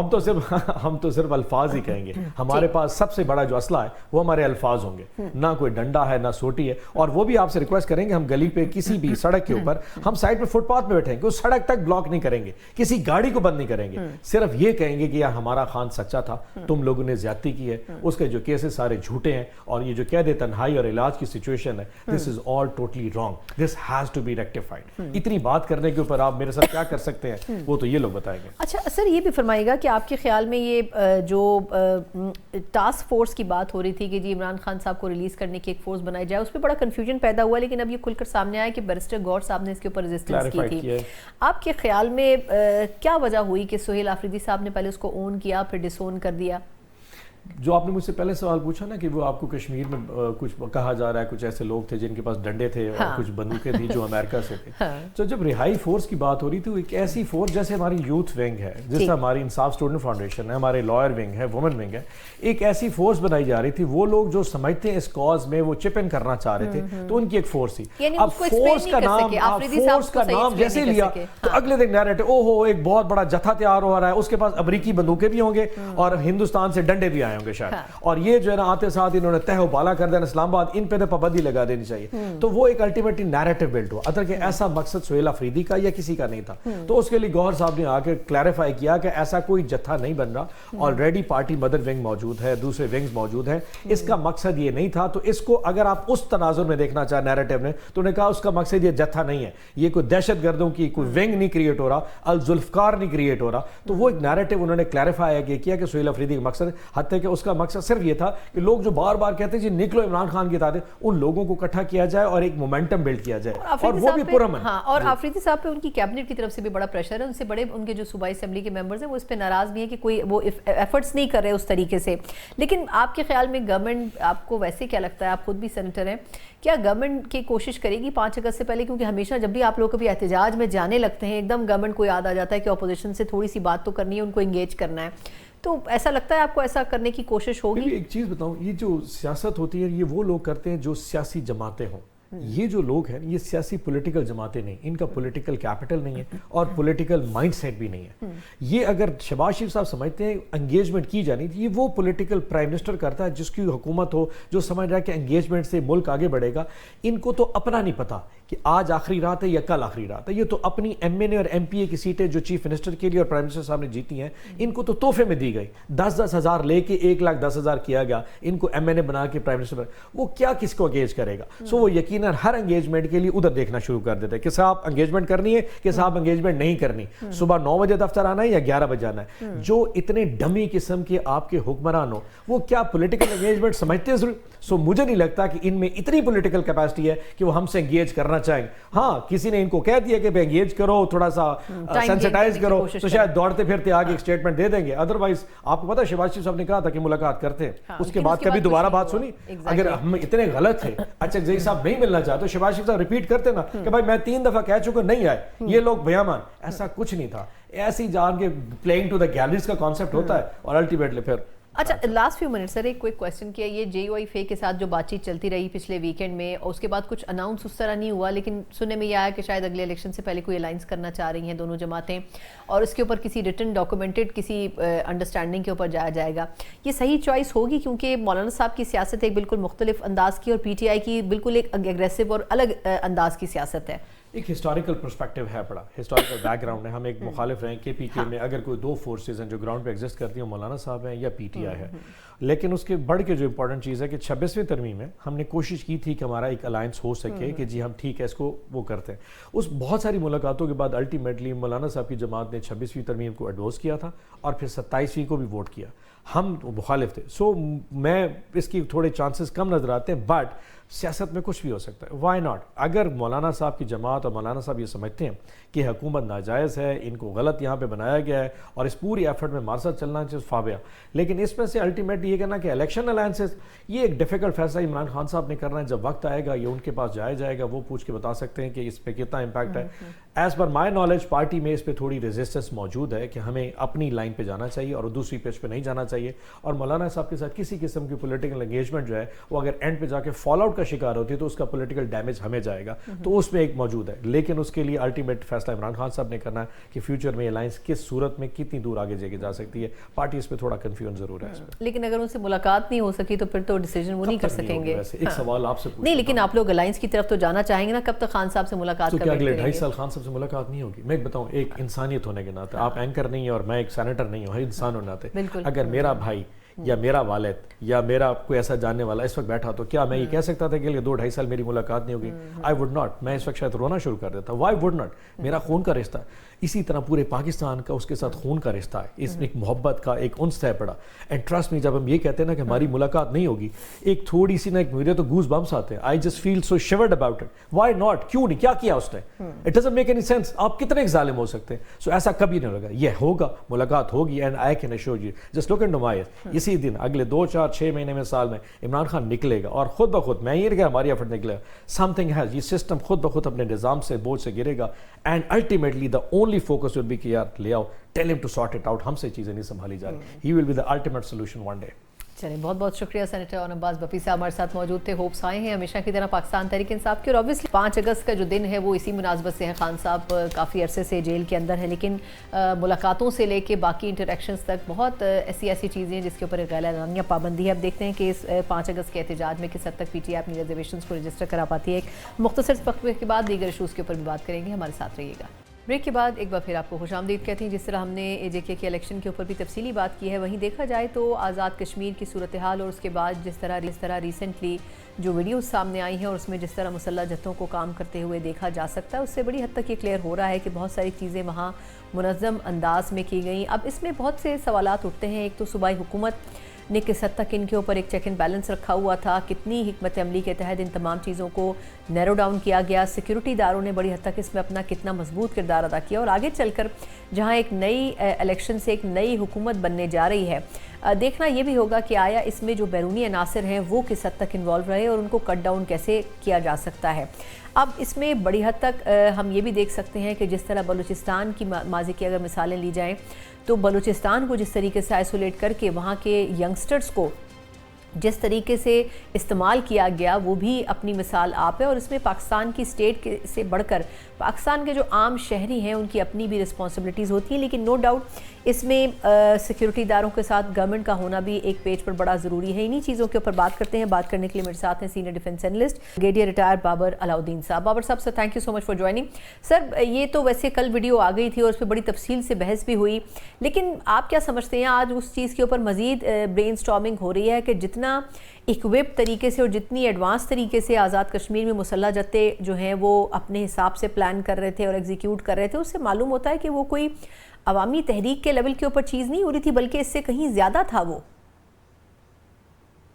ہم تو صرف الفاظ ہی کہیں گے. ہمارے پاس سب سے بڑا جو اسلحہ ہے وہ ہمارے الفاظ ہوں گے, نہ کوئی ڈنڈا ہے نہ سوٹی ہے. اور وہ بھی آپ سے ریکویسٹ کریں گے, ہم گلی پہ کسی بھی سڑک کے اوپر ہم سائڈ پہ فٹ پاتھ پہ بیٹھیں گے, اس سڑک تک بلاک نہیں کریں گے, کسی گاڑی کو بند نہیں کریں گے. صرف یہ کہیں گے کہ یار ہمارا خان سچا تھا, تم لوگوں نے زیادتی کی ہے, اس کے جو کیسز سارے جھوٹے ہیں, اور یہ جو قید تنہائی اور علاج کی سچویشن ہے, this is all totally wrong, this has to be rectified. اتنی بات کرنے کے اوپر آپ میرے ساتھ کیا کر سکتے ہیں وہ تو یہ لوگ بتائیں گے. اچھا سر, یہ بھی فرمائیے گا کہ آپ کے خیال میں یہ جو ٹاسک فورس کی بات ہو رہی تھی کہ جی عمران خان صاحب کو ریلیز کرنے کی ایک فورس بنائی جائے, اس پہ بڑا کنفیوژن پیدا ہوا, لیکن اب یہ کھل کر سامنے آیا کہ بیرسٹر گور صاحب نے اس کے اوپر ریزسٹنس کی تھی. آپ کے خیال میں کیا وجہ ہوئی کہ سہیل آفریدی صاحب نے پہلے اس کو اون کیا پھر ڈس اون کر دیا؟ جو آپ نے مجھ سے پہلے سوال پوچھا نا کہ وہ آپ کو کشمیر میں کچھ کہا جا رہا ہے کچھ ایسے لوگ تھے جن کے پاس ڈنڈے تھے اور کچھ بندوقیں تھیں جو امریکہ سے تھے. تو جب رہائی فورس کی بات ہو رہی تھی وہ ایک ایسی فورس جیسے ہماری یوتھ ونگ ہے, جس طرح ہماری انصاف اسٹوڈنٹ فاؤنڈیشن ہے, ہمارے لائر ونگ ہے, وومن ونگ ہے, ایک ایسی فورس بنائی جا رہی تھی. وہ لوگ جو سمجھتے ہیں اس کاز میں وہ چپ ان کرنا چاہ رہے تھے تو ان کی ایک فورس تھی. اب فورس کا نام جیسے لیا تو اگلے دن نیریٹو او ہو ایک بہت بڑا جتھا تیار ہو رہا ہے, اس کے پاس امریکی بندوقیں بھی ہوں گے اور ہندوستان سے ڈنڈے بھی آئے ہوں گے شاید, اور یہ جو ہے نا آتے ساتھ انہوں نے تہ و بالا کر دینا اسلام آباد, ان پہ پابندی لگا دینی چاہیے. تو وہ ایک الٹیمیٹلی نیریٹو بلڈ ہوا. اگر کہ ایسا مقصد سہیل آفریدی کا یا کسی کا نہیں تھا تو اس کے لیے گوہر صاحب نے آ کے کلیریفائی کیا کہ ایسا کوئی جتھا نہیں بن رہا, آلریڈی پارٹی مدر ونگ موجود ہے, دوسرے ونگز موجود ہیں, اس کا مقصد یہ نہیں تھا. تو اس کو اگر آپ اس تناظر میں دیکھنا چاہے نیریٹو نے, تو انہوں نے کہا اس کا مقصد یہ جتھا نہیں ہے, یہ کوئی دہشت گردوں کی کوئی ونگ نہیں کریٹ ہو رہا, الذوالفقار نہیں کریٹ ہو رہا. تو وہ ایک نیریٹو انہوں نے کلیریفائی کیا کہ سہیل آفریدی کا مقصد, حتیٰ کہ اس کا مقصد صرف یہ تھا کہ لوگ جو بار بار کہتے ہیں جی نکلو عمران خان کی اطاعت, ان لوگوں کو اکٹھا کیا جائے اور ایک مومنٹم بلڈ کیا جائے, اور وہ بھی پرامن. ہاں, اور آفریدی صاحب پہ ان کی کیبنٹ کی طرف سے بھی بڑا پریشر ہے, ان سے بڑے ان کے جو صوبائی اسمبلی کے ممبرز ہیں وہ اس پہ ناراض بھی ہیں کہ کوئی وہ ایفرٹس نہیں کر رہے اس طریقے سے. لیکن آپ کے خیال میں گورنمنٹ, آپ کو ویسے کیا لگتا ہے, آپ خود بھی سینیٹر ہیں, کیا گورنمنٹ کی کوشش کرے گی 5 اگست سے پہلے, کیونکہ ہمیشہ جب بھی آپ لوگ کبھی احتجاج میں جانے لگتے ہیں ایک دم گورنمنٹ کو یاد آ جاتا ہے کہ اپوزیشن سے تھوڑی سی بات تو کرنی ہے, ان کو انگیج کرنا ہے, تو ایسا لگتا ہے آپ کو ایسا کرنے کی کوشش ہوگی؟ ایک چیز بتاؤں, یہ جو سیاست ہوتی ہے یہ وہ لوگ کرتے ہیں جو سیاسی جماعتیں ہوں. یہ جو لوگ ہیں یہ سیاسی پولیٹیکل جماعتیں نہیں, ان کا پولیٹیکل کیپٹل نہیں ہے اور پولیٹیکل مائنڈ سیٹ بھی نہیں ہے. یہ اگر شہباز شریف صاحب سمجھتے ہیں انگیجمنٹ کی جانی, یہ وہ پولیٹیکل پرائم منسٹر کرتا ہے جس کی حکومت ہو, جو سمجھ رہا ہے کہ انگیجمنٹ سے ملک آگے بڑھے گا. ان کو تو اپنا نہیں پتا کہ آج آخری رات ہے یا کل آخری رات ہے, یہ تو اپنی ایم این اے اور ایم پی اے کی سیٹیں جو چیف منسٹر کے لیے اور پرائم منسٹر صاحب نے جیتی ہیں, ان کو تو تحفے میں دی گئی. 10-10 ہزار لے کے 1,10,000 کیا گیا, ان کو ایم این اے بنا کے پرائم منسٹر, وہ کیا کس کو انگیج کرے گا؟ سو وہ یقیناً ہر انگیجمنٹ کے لیے ادھر دیکھنا شروع کر دیتے ہیں کہ صاحب انگیجمنٹ کرنی ہے کہ صاحب انگیجمنٹ نہیں کرنی, صبح 9 بجے دفتر آنا ہے یا 11 بجے آنا ہے. جو اتنے ڈمی قسم کے آپ کے حکمران ہو, وہ کیا پولیٹیکل انگیجمنٹ سمجھتے ہیں ضرور؟ سو مجھے نہیں لگتا کہ ان میں اتنی پولیٹیکل کیپیسٹی ہے کہ وہ ہم سے انگیج کرنا چاہیں. ہاں, کسی نے ان کو کہہ دیا کہ انگیج کرو, تھوڑا سا سینسٹائز کرو, تو شاید دوڑتے پھرتے آگے ایک سٹیٹمنٹ دے دیں گے. ادروائز آپ کو پتا ہے شہباز شریف صاحب نے کہا تھا کہ ملاقات کرتے ہیں, اس کے بعد کبھی دوبارہ بات سنی. اگر ہم اتنے غلط تھے, اچھا زئی صاحب نہیں ملنا چاہتے, شہباز شریف صاحب ریپیٹ کرتے نا کہ بھائی میں 3 دفعہ کہہ چکا, نہیں آئے یہ لوگ بیامان. ایسا کچھ نہیں تھا, ایسی جان کے پلینگ ٹو دا گیلریز کا کانسیپٹ ہوتا ہے, اور الٹیمیٹلی پھر. اچھا, لاسٹ فیو منٹ سر ایک کوئک کویسچن کیا, یہ جے یو آئی فے کے ساتھ جو بات چیت چلتی رہی پچھلے ویکینڈ میں, اور اس کے بعد کچھ اناؤنس اس طرح نہیں ہوا, لیکن سننے میں یہ آیا کہ شاید اگلے الیکشن سے پہلے کوئی الائنس کرنا چاہ رہی ہیں دونوں جماعتیں, اور اس کے اوپر کسی ریٹن ڈاکومنٹڈ کسی انڈرسٹینڈنگ کے اوپر جایا جائے گا. یہ صحیح چوائس ہوگی؟ کیونکہ مولانا صاحب کی سیاست ایک بالکل مختلف انداز کی, اور پی ٹی آئی کی بالکل ایک اگریسو اور الگ انداز کی سیاست ہے. ایک ہسٹوریکل پرسپیکٹو ہے, بڑا ہسٹوریکل بیک گراؤنڈ ہے. ہم ایک مخالف رہے ہیں کے پی کے میں, اگر کوئی 2 فورسز ہیں جو گراؤنڈ پہ ایگزسٹ کرتی ہیں, مولانا صاحب ہیں یا پی ٹی آئی ہے. لیکن اس کے بڑھ کے جو امپورٹنٹ چیز ہے کہ 26ویں ترمیم میں ہم نے کوشش کی تھی کہ ہمارا ایک الائنس ہو سکے کہ جی ہم ٹھیک ہے اس کو وہ کرتے ہیں. اس بہت ساری ملاقاتوں کے بعد الٹیمیٹلی مولانا صاحب کی جماعت نے 26ویں ترمیم کو ایڈوس کیا تھا, اور پھر 27ویں کو بھی ووٹ کیا. ہم مخالف تھے. سو میں اس کی تھوڑے چانسز کم نظر آتے ہیں, بٹ سیاست میں کچھ بھی ہو سکتا ہے. Why not? اگر مولانا صاحب کی جماعت اور مولانا صاحب یہ سمجھتے ہیں کہ حکومت ناجائز ہے, ان کو غلط یہاں پہ بنایا گیا ہے, اور اس پوری ایفرٹ میں ہمارے ساتھ چلنا چاہیے, فابیا. لیکن اس میں سے الٹیمیٹلی یہ کہنا کہ الیکشن الائنسز, یہ ایک ڈیفیکلٹ فیصلہ عمران خان صاحب نے کرنا ہے. جب وقت آئے گا یہ ان کے پاس جایا جائے گا, وہ پوچھ کے بتا سکتے ہیں کہ اس پہ کتنا امپیکٹ ہے. As per my knowledge party میں اس پہ تھوڑی ریزسٹنس موجود ہے کہ ہمیں اپنی لائن پہ جانا چاہیے اور دوسری پیج پہ نہیں جانا چاہیے. اور مولانا صاحب کے ساتھ کسی قسم کی پولیٹیکل انگیجمنٹ جو ہے وہ اگر اینڈ پہ جا کے فال آؤٹ کا شکار ہوتی ہے تو اس کا پولیٹیکل ڈیمیج ہمیں جائے گا. تو اس میں ایک موجود ہے, لیکن اس کے لیے الٹیمیٹ فیصلہ عمران خان صاحب نے کرنا ہے کہ فیوچر میں الائنس کس صورت میں کتنی دور آگے جے کے جا سکتی ہے. پارٹی اس پہ تھوڑا کنفیوژن ضرور ہے. لیکن اگر ان سے ملاقات نہیں ہو سکی تو پھر تو ڈیسیجن وہ نہیں کر سکیں گے. ایک سوال آپ سے نہیں, لیکن آپ لوگ الائنس کی طرف تو جانا چاہیں گے نا, کب تک خان صاحب سے ملاقات کریں گے؟ اگلے 2.5 سال خان صاحب سے ملاقات نہیں ہوگی. میں بتاؤں, ایک انسانیت ہونے کے ناطے, آپ اینکر نہیں ہیں اور میں ایک سینیٹر نہیں ہوں, انسان ہونے کے ناطے, اگر میرا بھائی یا میرا والد یا میرا کوئی ایسا جاننے والا اس وقت بیٹھا تو کیا میں یہ کہہ سکتا تھا کہ 2-2.5 سال میری ملاقات نہیں ہوگی؟ I would not. میں اس وقت شاید رونا شروع کر دیتا. Y would not? میرا خون کا رشتہ ہے. اسی طرح پورے پاکستان کا اس کے ساتھ خون کا رشتہ ہے. اس میں ایک محبت کا ایک انس ہے پڑا. اینڈ ٹرسٹ می, جب ہم یہ کہتے ہیں نا کہ ہماری ملاقات نہیں ہوگی, ایک تھوڑی سی نا, ایک مجھے تو گوز بمپس آتے ہیں. I just feel so assured about it. Why not? کیوں نہیں؟ کیا کیا اس نے؟ It doesn't make any sense. آپ کتنے ایک ظالم ہو سکتے ہیں؟ سو ایسا کبھی نہیں لگا. یہ ہوگا, ملاقات ہوگی. And I can assure you, just look into my eyes, اسی دن اگلے 2-4-6 مہینے میں, سال میں عمران خان نکلے گا اور خود بخود, میں یہ نہیں کہ ہماری ایفرٹ نکلے گا, سم تھنگ ہیز, یہ سسٹم خود بخود اپنے نظام سے, بوجھ سے گرے گا. And ultimately the only focus will be کہ یار لے آؤ, ٹیل ہم ٹو سارٹ اٹ آؤٹ. ہم سے چیزیں نہیں سنبھالی جا رہی. He will be the ultimate solution one day. چلیں, بہت بہت شکریہ سینیٹر اون عباس بپی صاحب ہمارے ساتھ موجود تھے. ہوپس آئے ہیں ہمیشہ کی طرح پاکستان تحریک انصاف کی, اور اوبیسلی 5 اگست کا جو دن ہے وہ اسی مناسبت سے ہے. خان صاحب کافی عرصے سے جیل کے اندر ہے, لیکن ملاقاتوں سے لے کے باقی انٹریکشنز تک بہت ایسی چیزیں ہیں جس کے اوپر ایک غیر اعلانیہ پابندی ہے. اب دیکھتے ہیں کہ اس 5 اگست کے احتجاج میں کس حد تک پی ٹی آئی اپنی ریزرویشنز کو رجسٹر کرا پاتی ہے. ایک مختصر وقفے کے بعد دیگر ایشوز کے اوپر بھی بات کریں گے. ہمارے ساتھ رہیے گا. بریک کے بعد ایک بار پھر آپ کو خوش آمدید کہتے ہیں. جس طرح ہم نے اے جے کے الیکشن کے اوپر بھی تفصیلی بات کی ہے, وہیں دیکھا جائے تو آزاد کشمیر کی صورتحال اور اس کے بعد جس طرح ریسنٹلی جو ویڈیوز سامنے آئی ہیں اور اس میں جس طرح مسلح جتھوں کو کام کرتے ہوئے دیکھا جا سکتا ہے, اس سے بڑی حد تک یہ کلیئر ہو رہا ہے کہ بہت ساری چیزیں وہاں منظم انداز میں کی گئیں. اب اس میں بہت سے سوالات اٹھتے ہیں. ایک تو صوبائی حکومت نے کس حد تک ان کے اوپر ایک چیک اینڈ بیلنس رکھا ہوا تھا, کتنی حکمت عملی کے تحت ان تمام چیزوں کو نیرو ڈاؤن کیا گیا, سیکیورٹی اداروں نے بڑی حد تک اس میں اپنا کتنا مضبوط کردار ادا کیا, اور آگے چل کر جہاں ایک نئی الیکشن سے ایک نئی حکومت بننے جا رہی ہے, دیکھنا یہ بھی ہوگا کہ آیا اس میں جو بیرونی عناصر ہیں وہ کس حد تک انوالو رہے اور ان کو کٹ ڈاؤن کیسے کیا جا سکتا ہے. اب اس میں بڑی حد تک ہم یہ بھی دیکھ سکتے ہیں کہ جس طرح بلوچستان کی ماضی کی اگر مثالیں لی جائیں تو بلوچستان کو جس طریقے سے آئسولیٹ کر کے وہاں کے ینگسٹرز کو جس طریقے سے استعمال کیا گیا وہ بھی اپنی مثال آپ ہے. اور اس میں پاکستان کی اسٹیٹ سے بڑھ کر پاکستان کے جو عام شہری ہیں ان کی اپنی بھی رسپانسبلٹیز ہوتی ہیں, لیکن نو ڈاؤٹ اس میں سیکیورٹی اداروں کے ساتھ گورنمنٹ کا ہونا بھی ایک پیج پر بڑا ضروری ہے. انہی چیزوں کے اوپر بات کرتے ہیں. بات کرنے کے لیے میرے ساتھ ہیں senior defence analyst brigadier retire Babar Alauddin صاحب. بابر صاحب sir, thank you so much for joining. Sir, یہ تو ویسے کل ویڈیو آ گئی تھی اور اس پہ بڑی تفصیل سے بحث بھی ہوئی, لیکن آپ کیا سمجھتے ہیں آج اس چیز کے اوپر مزید برین سٹارمنگ ہو رہی ہے کہ جتنا اکوپ طریقے سے اور جتنی ایڈوانس طریقے سے آزاد کشمیر میں مسلح جتے جو ہیں وہ اپنے حساب سے پلان کر رہے تھے اور ایگزیکیوٹ کر رہے تھے, اس سے معلوم ہوتا ہے کہ وہ کوئی عوامی تحریک کے لیول کے اوپر چیز نہیں ہو رہی تھی بلکہ اس سے کہیں زیادہ تھا وہ.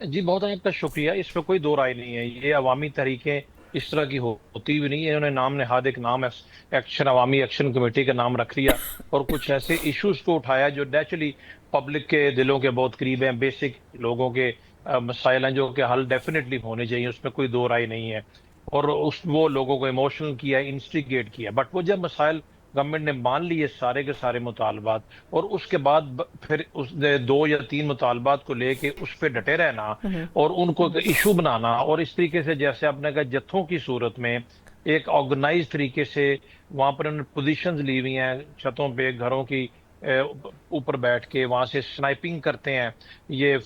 جی بہت آپ کا شکریہ. اس پہ کوئی دو رائے نہیں ہے. یہ عوامی تحریکیں اس طرح کی ہوتی بھی نہیں ہے. انہوں نے نام نہاد ایک نام ایکشن عوامی ایکشن کمیٹی کا نام رکھ لیا اور کچھ ایسے ایشوز کو اٹھایا جو نیچرلی پبلک کے دلوں کے بہت قریب ہیں, بیسک لوگوں کے مسائل ہیں جو کہ حل ڈیفینیٹلی ہونے چاہیے, اس میں کوئی دو رائے نہیں ہے. اور وہ لوگوں کو ایموشنل کیا, انسٹیگیٹ کیا, بٹ وہ جب مسائل گورنمنٹ نے مان لیے سارے کے سارے مطالبات اور اس کے بعد پھر اس 2 یا 3 مطالبات کو لے کے اس پہ ڈٹے رہنا اور ان کو ایشو بنانا, اور اس طریقے سے جیسے آپ نے کہا جتھوں کی صورت میں ایک آرگنائز طریقے سے وہاں پر انہوں نے پوزیشنز لی ہوئی ہیں چھتوں پہ, گھروں کی اوپر بیٹھ کے وہاں سے سنائپنگ کرتے ہیں یہ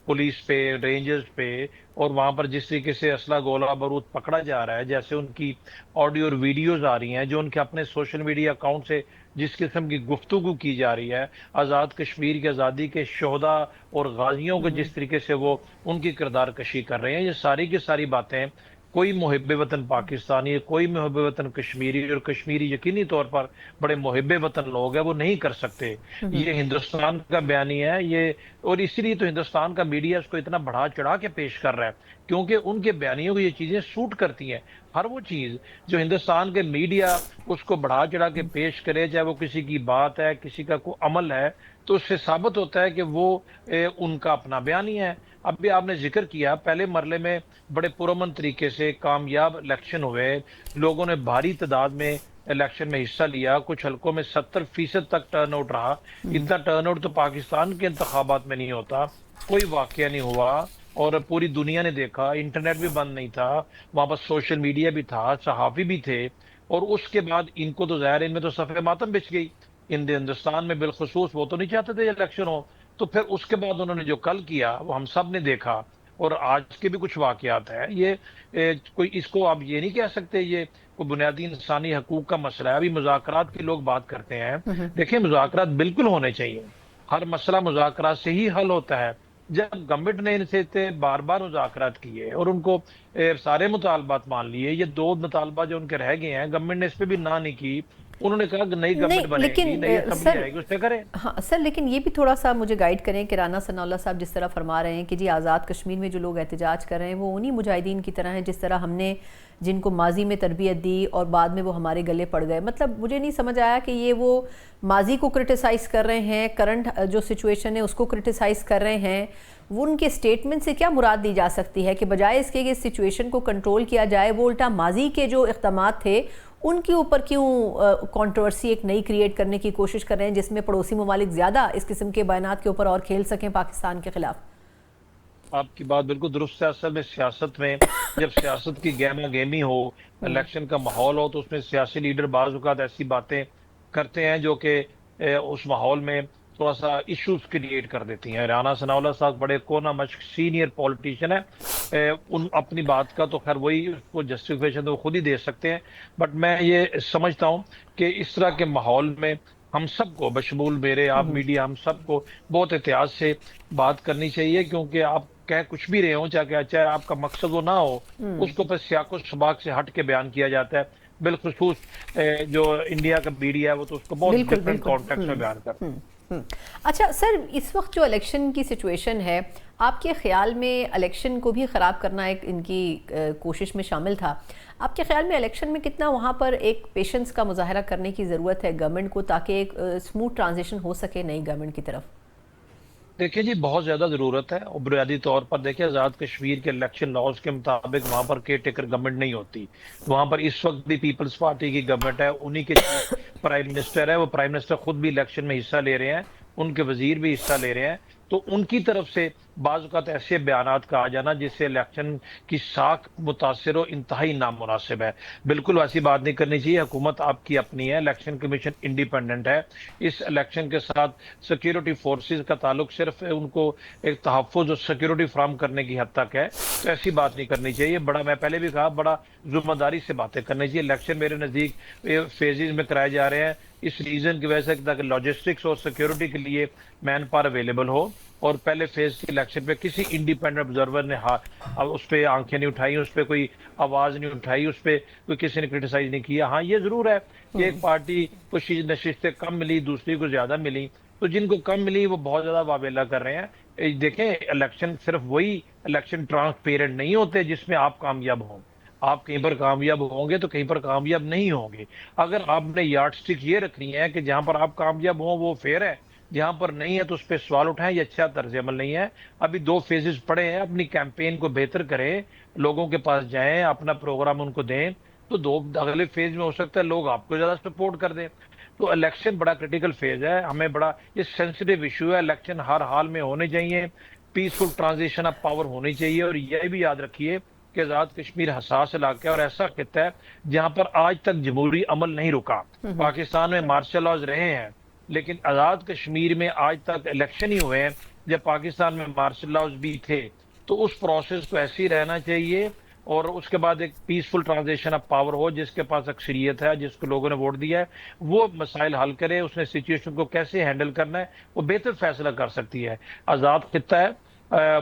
پولیس پہ, رینجرز پہ, اور وہاں پر جس طریقے سے اسلحہ گولہ بارود پکڑا جا رہا ہے, جیسے ان کی آڈیو اور ویڈیوز آ رہی ہیں جو ان کے اپنے سوشل میڈیا اکاؤنٹ سے جس قسم کی گفتگو کی جا رہی ہے, آزاد کشمیر کی آزادی کے شہداء اور غازیوں کو جس طریقے سے وہ ان کی کردار کشی کر رہے ہیں, یہ ساری کی ساری باتیں کوئی محب وطن پاکستانی, کوئی محب وطن کشمیری, اور کشمیری یقینی طور پر بڑے محب وطن لوگ ہیں, وہ نہیں کر سکتے. یہ ہندوستان کا بیانیہ ہے یہ, اور اسی لیے تو ہندوستان کا میڈیا اس کو اتنا بڑھا چڑھا کے پیش کر رہا ہے کیونکہ ان کے بیانیوں کو یہ چیزیں سوٹ کرتی ہیں. ہر وہ چیز جو ہندوستان کے میڈیا اس کو بڑھا چڑھا کے پیش کرے, چاہے وہ کسی کی بات ہے, کسی کا کوئی عمل ہے, تو اس سے ثابت ہوتا ہے کہ وہ ان کا اپنا بیانیہ ہے. اب بھی آپ نے ذکر کیا پہلے مرحلے میں بڑے پرامن طریقے سے کامیاب الیکشن ہوئے, لوگوں نے بھاری تعداد میں الیکشن میں حصہ لیا, کچھ حلقوں میں 70% تک ٹرن آؤٹ رہا. اتنا ٹرن آؤٹ تو پاکستان کے انتخابات میں نہیں ہوتا, کوئی واقعہ نہیں ہوا, اور پوری دنیا نے دیکھا. انٹرنیٹ بھی بند نہیں تھا, وہاں پر سوشل میڈیا بھی تھا, صحافی بھی تھے, اور اس کے بعد ان کو تو ظاہر ان میں تو صفحہ ماتم بچ گئی. ہندوستان میں بالخصوص وہ تو نہیں چاہتے تھے الیکشن ہو, تو پھر اس کے بعد انہوں نے جو کل کیا وہ ہم سب نے دیکھا, اور آج کے بھی کچھ واقعات ہیں. یہ کوئی اس کو آپ یہ نہیں کہہ سکتے یہ کوئی بنیادی انسانی حقوق کا مسئلہ ہے. ابھی مذاکرات کی لوگ بات کرتے ہیں, دیکھیں مذاکرات بالکل ہونے چاہیے, ہر مسئلہ مذاکرات سے ہی حل ہوتا ہے. جب گورنمنٹ نے ان سے بار بار مذاکرات کیے اور ان کو سارے مطالبات مان لیے، یہ 2 مطالبات جو ان کے رہ گئے ہیں گورنمنٹ نے اس پہ بھی نہ نہیں کی، انہوں نے کہا کہ نئی گورنمنٹ نہیں بنے لیکن گی، نئی اسمبلی آئے گی، اس پہ کریں۔ ہاں سر، لیکن یہ بھی تھوڑا سا مجھے گائیڈ کریں کہ رانا ثناء اللہ صاحب جس طرح فرما رہے ہیں کہ جی آزاد کشمیر میں جو لوگ احتجاج کر رہے ہیں وہ انہی مجاہدین کی طرح ہیں جس طرح ہم نے جن کو ماضی میں تربیت دی اور بعد میں وہ ہمارے گلے پڑ گئے. مطلب مجھے نہیں سمجھ آیا کہ یہ وہ ماضی کو کرٹیسائز کر رہے ہیں، کرنٹ جو سچویشن ہے اس کو کرٹیسائز کر رہے ہیں. وہ ان کے سٹیٹمنٹ سے کیا مراد دی جا سکتی ہے کہ بجائے اس کے کہ اس سچویشن کو کنٹرول کیا جائے، وہ الٹا ماضی کے جو اقدامات تھے ان کے اوپر کیوں کنٹروورسی ایک نئی کریٹ کرنے کی کوشش کر رہے ہیں جس میں پڑوسی ممالک زیادہ اس قسم کے بیانات کے اوپر اور کھیل سکیں پاکستان کے خلاف؟ آپ کی بات بالکل درست ہے. اصل میں سیاست میں جب سیاست کی گہما گہمی ہو، الیکشن کا ماحول ہو، تو اس میں سیاسی لیڈر بعض اوقات ایسی باتیں کرتے ہیں جو کہ اس ماحول میں تھوڑا سا ایشوز کریٹ کر دیتی ہیں. رانا ثناء اللہ صاحب بڑے کونا مشق سینئر پولیٹیشین ہیں، ان اپنی بات کا تو خیر وہی اس کو جسٹیفیکیشن تو وہ خود ہی دے سکتے ہیں، بٹ میں یہ سمجھتا ہوں کہ اس طرح کے ماحول میں ہم سب کو بشمول میرے آپ میڈیا ہم سب کو بہت احتیاط سے بات کرنی چاہیے، کیونکہ آپ کہہ کچھ بھی رہے ہوں، چاہے آپ کا مقصد وہ نہ ہو، اس کو پھر سیاق و سباق سے ہٹ کے بیان کیا جاتا ہے. بالخصوص جو انڈیا کا میڈیا ہے وہ تو اس کو بہت ڈفرینٹ کانٹیکسٹ میں بیان کرتا ہے. اچھا سر، اس وقت جو الیکشن کی سچویشن ہے، آپ کے خیال میں الیکشن کو بھی خراب کرنا ایک ان کی کوشش میں شامل تھا. آپ کے خیال میں الیکشن میں کتنا وہاں پر ایک پیشنس کا مظاہرہ کرنے کی ضرورت ہے گورنمنٹ کو تاکہ ایک سموتھ ٹرانزیشن ہو سکے نئی گورنمنٹ کی طرف؟ دیکھیں جی بہت زیادہ ضرورت ہے. اور بنیادی طور پر دیکھیں آزاد کشمیر کے الیکشن لاز کے مطابق وہاں پر کیئر ٹیکر گورنمنٹ نہیں ہوتی. وہاں پر اس وقت بھی پیپلز پارٹی کی گورنمنٹ ہے، انہی کے پرائم منسٹر ہے، وہ پرائم منسٹر خود بھی الیکشن میں حصہ لے رہے ہیں، ان کے وزیر بھی حصہ لے رہے ہیں. تو ان کی طرف سے بعض اوقات ایسے بیانات کا آ جانا جس سے الیکشن کی ساکھ متاثر و انتہائی نامناسب ہے. بالکل ویسی بات نہیں کرنی چاہیے. حکومت آپ کی اپنی ہے، الیکشن کمیشن انڈیپینڈنٹ ہے. اس الیکشن کے ساتھ سیکیورٹی فورسز کا تعلق صرف ان کو ایک تحفظ اور سیکیورٹی فراہم کرنے کی حد تک ہے. تو ایسی بات نہیں کرنی چاہیے. بڑا میں پہلے بھی کہا بڑا ذمہ داری سے باتیں کرنی چاہیے. الیکشن میرے نزدیک فیزز میں کرائے جا رہے ہیں اس ریزن کی وجہ سے تاکہ لاجسٹکس اور سیکیورٹی کے لیے مین پاور اویلیبل ہو. اور پہلے فیز کے الیکشن پہ کسی انڈیپینڈنٹ آبزرور نے اس پہ آنکھیں نہیں اٹھائی، اس پہ کوئی آواز نہیں اٹھائی، اس پہ کوئی کسی نے کرٹیسائز نہیں کیا. ہاں یہ ضرور ہے کہ ایک پارٹی کو نشستیں کم ملی، دوسری کو زیادہ ملی، تو جن کو کم ملی وہ بہت زیادہ واویلا کر رہے ہیں. دیکھیں الیکشن صرف وہی الیکشن ٹرانسپیرنٹ نہیں ہوتے جس میں آپ کامیاب ہوں. آپ کہیں پر کامیاب ہوں گے تو کہیں پر کامیاب نہیں ہوں گے. اگر آپ نے یارڈ سٹک یہ رکھنی ہے کہ جہاں پر آپ کامیاب ہوں وہ فیئر ہے، جہاں پر نہیں ہے تو اس پہ سوال اٹھائیں، یہ اچھا طرز عمل نہیں ہے. ابھی 2 فیزز پڑے ہیں، اپنی کیمپین کو بہتر کریں، لوگوں کے پاس جائیں، اپنا پروگرام ان کو دیں، تو اگلے فیز میں ہو سکتا ہے لوگ آپ کو زیادہ سپورٹ کر دیں. تو الیکشن بڑا کرٹیکل فیز ہے، ہمیں بڑا یہ سینسٹیو ایشو ہے. الیکشن ہر حال میں ہونے چاہیے، پیسفل ٹرانزیشن آف پاور ہونی چاہیے. اور یہ بھی یاد رکھیے کہ آزاد کشمیر حساس علاقہ ہے اور ایسا خطہ ہے جہاں پر آج تک جمہوری عمل نہیں رکا. پاکستان میں مارشل لاز رہے ہیں لیکن آزاد کشمیر میں آج تک الیکشن ہی ہوئے ہیں جب پاکستان میں مارشل لاز بھی تھے. تو اس پروسیس کو ایسے ہی رہنا چاہیے اور اس کے بعد ایک پیسفل ٹرانزیشن آف پاور ہو. جس کے پاس اکثریت ہے، جس کو لوگوں نے ووٹ دیا ہے، وہ مسائل حل کرے، اس نے سچویشن کو کیسے ہینڈل کرنا ہے وہ بہتر فیصلہ کر سکتی ہے. آزاد خطہ ہے،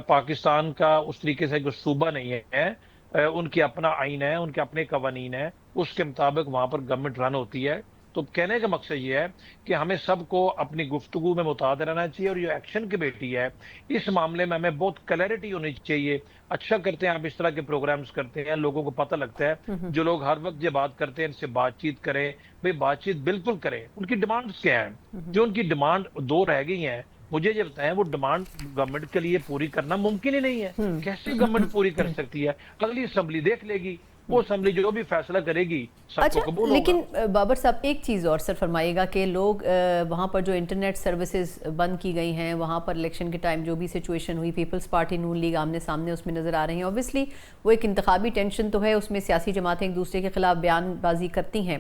پاکستان کا اس طریقے سے کوئی صوبہ نہیں ہے. ان کی اپنا آئین ہے، ان کے اپنے قوانین ہیں، اس کے مطابق وہاں پر گورنمنٹ رن ہوتی ہے. تو کہنے کا مقصد یہ ہے کہ ہمیں سب کو اپنی گفتگو میں متحد رہنا چاہیے. اور یہ ایکشن کمیٹی ہے، اس معاملے میں ہمیں بہت کلیئرٹی ہونی چاہیے. اچھا کرتے ہیں آپ اس طرح کے پروگرامز کرتے ہیں، لوگوں کو پتہ لگتا ہے. جو لوگ ہر وقت یہ بات کرتے ہیں ان سے بات چیت کریں. بھئی بات چیت بالکل کریں. ان کی ڈیمانڈز کیا ہیں؟ جو ان کی ڈیمانڈ 2 رہ گئی ہیں، مجھے یہ بتائیں وہ ڈیمانڈ گورنمنٹ کے لیے پوری کرنا ممکن ہی نہیں ہے. کیسے گورنمنٹ پوری کر سکتی ہے؟ اگلی اسمبلی دیکھ لے گی، وہ اسمبلی جو بھی فیصلہ کرے گی سب کو قبول ہوگا. لیکن بابر صاحب ایک چیز اور سر فرمائیے گا کہ لوگ وہاں پر جو انٹرنیٹ سروسز بند کی گئی ہیں، وہاں پر الیکشن کے ٹائم جو بھی سچویشن ہوئی، پیپلز پارٹی نون لیگ آمنے سامنے اس میں نظر آ رہی ہیں. اوبویسلی وہ ایک انتخابی ٹینشن تو ہے، اس میں سیاسی جماعتیں ایک دوسرے کے خلاف بیان بازی کرتی ہیں.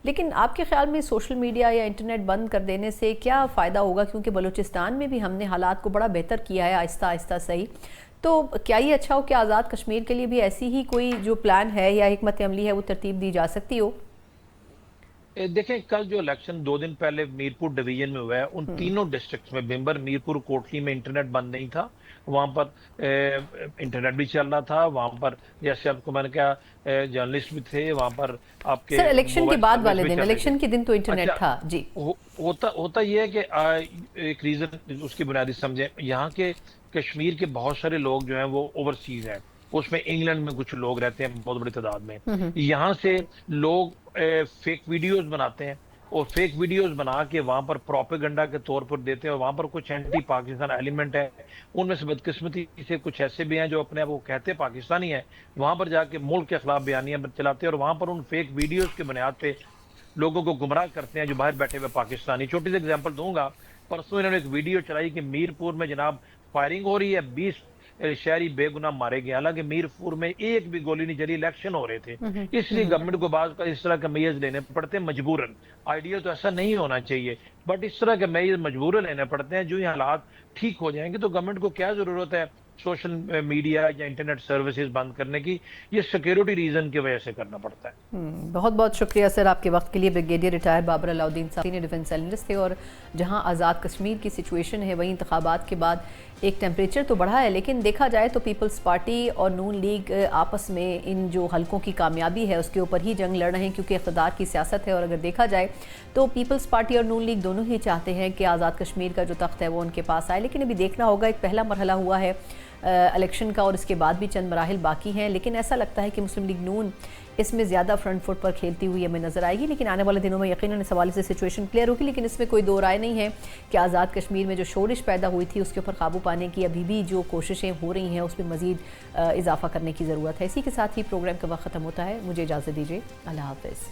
لیکن آپ کے خیال میں سوشل میڈیا یا انٹرنیٹ بند کر دینے سے کیا فائدہ ہوگا؟ کیونکہ بلوچستان میں بھی ہم نے حالات کو بڑا بہتر کیا ہے آہستہ آہستہ صحیح. تو کیا یہ اچھا ہو کہ آزاد کشمیر کے لیے بھی ایسی ہی کوئی جو پلان ہے یا حکمت عملی ہے وہ ترتیب دی جا سکتی ہو؟ دیکھیں کل جو الیکشن 2 دن پہلے میرپور ڈویژن میں ہوا ہے، ان تینوں ڈسٹرکٹس میں بمبر، میرپور، کوٹلی میں انٹرنیٹ بند نہیں تھا، وہاں پر انٹرنیٹ بھی چل رہا تھا، وہاں پر جیسے آپ کو میں نے کہا جرنلسٹ بھی تھے، وہاں پر آپ کے سر الیکشن کے بعد والے دن، الیکشن کے دن تو انٹرنیٹ اچھا تھا جی. ہوتا یہ ہے کہ ایک ریزن اس کی بنیادی سمجھیں، یہاں کے کشمیر کے بہت سارے لوگ جو ہیں وہ اوورسیز ہیں، اس میں انگلینڈ میں کچھ لوگ رہتے ہیں بہت بڑی تعداد میں، یہاں سے لوگ فیک ویڈیوز بناتے ہیں اور فیک ویڈیوز بنا کے وہاں پر پروپیگنڈا کے طور پر دیتے ہیں، اور وہاں پر کچھ اینٹی پاکستان ایلیمنٹ ہے، ان میں سے بدقسمتی سے کچھ ایسے بھی ہیں جو اپنے آپ کو کہتے پاکستانی ہیں، وہاں پر جا کے ملک کے خلاف بیانیاں چلاتے ہیں اور وہاں پر ان فیک ویڈیوز کے بنیاد پہ لوگوں کو گمراہ کرتے ہیں جو باہر بیٹھے ہوئے پاکستانی. چھوٹی سی ایگزامپل دوں گا، پرسوں انہوں نے ایک ویڈیو چلائی کہ میرپور میں جناب فائرنگ ہو رہی ہے، 20 شہری بے گناہ مارے گئے، حالانکہ میرپور میں ایک بھی گولی نہیں چلی، الیکشن ہو رہے تھے. اس لیے گورنمنٹ کو بعض کا اس طرح کے میئرز لینے پڑتے ہیں مجبوراً. آئیڈیا تو ایسا نہیں ہونا چاہیے، بٹ اس طرح کے میئرز مجبوراً لینے پڑتے ہیں. جو یہ حالات ٹھیک ہو جائیں گے تو گورنمنٹ کو کیا ضرورت ہے سوشل میڈیا یا انٹرنیٹ سروسز بند کرنے کی؟ یہ سیکیورٹی ریزن کی وجہ سے کرنا پڑتا ہے. بہت بہت شکریہ سر آپ کے وقت کے لیے. بریگیڈیئر ریٹائر بابر علاء الدین صاحب سینئر ڈیفنس اینالسٹ تھے. اور جہاں آزاد کشمیر کی سچویشن ہے وہیں انتخابات کے بعد ایک ٹیمپریچر تو بڑھا ہے، لیکن دیکھا جائے تو پیپلز پارٹی اور نون لیگ آپس میں ان جو حلقوں کی کامیابی ہے اس کے اوپر ہی جنگ لڑ رہے ہیں، کیونکہ اقتدار کی سیاست ہے. اور اگر دیکھا جائے تو پیپلز پارٹی اور نون لیگ دونوں ہی چاہتے ہیں کہ آزاد کشمیر کا جو تخت ہے وہ ان کے پاس آئے. لیکن ابھی دیکھنا ہوگا، ایک پہلا مرحلہ ہوا ہے الیکشن کا اور اس کے بعد بھی چند مراحل باقی ہیں. لیکن ایسا لگتا ہے کہ مسلم لیگ نون اس میں زیادہ فرنٹ فٹ پر کھیلتی ہوئی ہمیں نظر آئے گی. لیکن آنے والے دنوں میں یقیناً اس حوالے سے سچویشن کلیئر ہوگی. لیکن اس میں کوئی دو رائے نہیں ہے کہ آزاد کشمیر میں جو شورش پیدا ہوئی تھی اس کے اوپر قابو پانے کی ابھی بھی جو کوششیں ہو رہی ہیں اس میں مزید اضافہ کرنے کی ضرورت ہے. اسی کے ساتھ ہی پروگرام کا وقت ختم ہوتا ہے. مجھے اجازت دیجیے. اللہ حافظ.